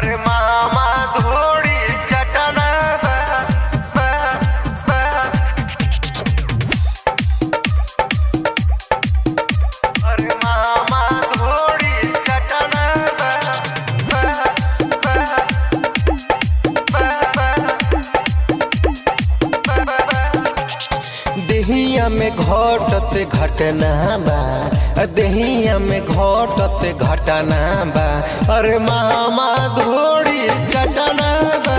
अरे मामा धोड़ी चटना बा, बा, बा। अरे मामा धोड़ी चटना बा, बा, बा, बा, बा, बा, बा। देहिया में घटत घटना बा, देहिया में घटत घटना बा। अरे मामा धोड़ी चटना बा,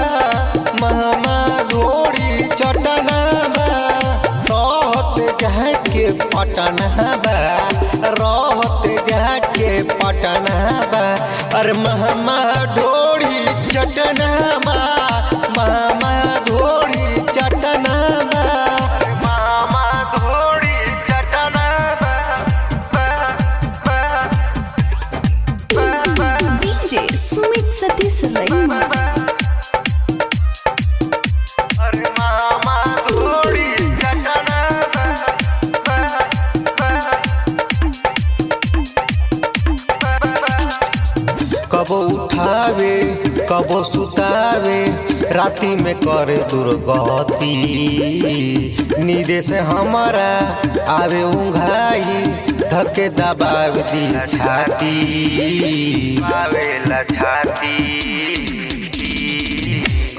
मामा धोड़ी चटना बा। रहत जाके पटना बा, रहत जाके पटना बा। अरे मामा धोड़ी चटना बा, मामा धोड़ी चटना बा। मामा धोड़ी चटना बा, बा, बा, बा, बा। डीजे सुमित सतीश रैमा। अरे मामा धोड़ी चटना बा, बा, बा, बा, बा। कबो उठावे कबो सुतावे, राती में करे दुर्गति। नींदे से हमारा आवे उंघाई, धके दबाव दी छाती, आवेला छाती।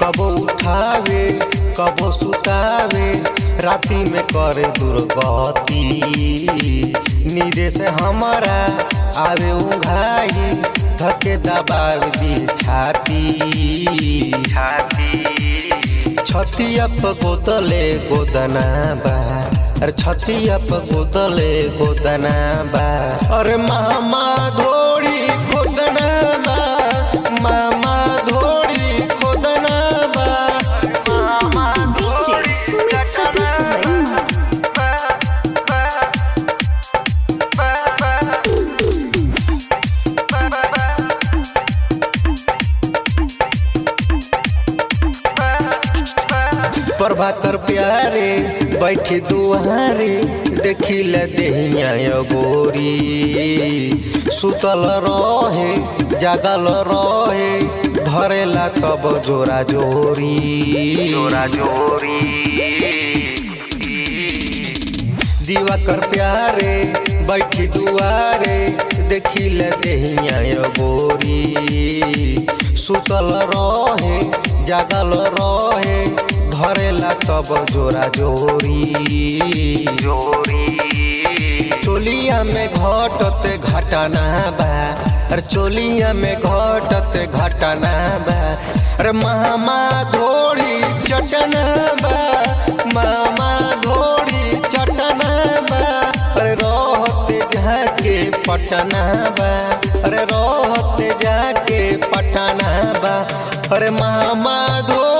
कबो उठावे कबो सुतावे, राती में करे दुर्गति। नींदे से हमारा आवे उंघाई, धके दबाव दी छाती, छाती। छतिया पे गोदले गोदना बा, अरे छतिया पे गोदले गोदना बा। अरे मामा धोड़ी गोदना बा, मामा धोड़ी गोदना बा। मामा डीजे सुमित सतीश रैमा। प्रभाकर प्यारे बैठी दुआरे, देखिल देहिया गोरी। सुतल रहे जागल रहे, धरेला तब जोरा जोरी, जोरा जोरी। दिवाकर प्यारे बैठी दुआरे, देखिल देहिया गोरी। सुतल रहे जागल रहे, धरेला तब जोरा जोरी, जोरी। चोलिया में घटत घटना बा, अरे चोलिया में घटत घटना बा। अरे मामा धोड़ी चटना बा, मामा धोड़ी चटना बा। अरे रहत जाके पटना बा, अरे रहत जाके पटना बा। अरे मामा धोड़ी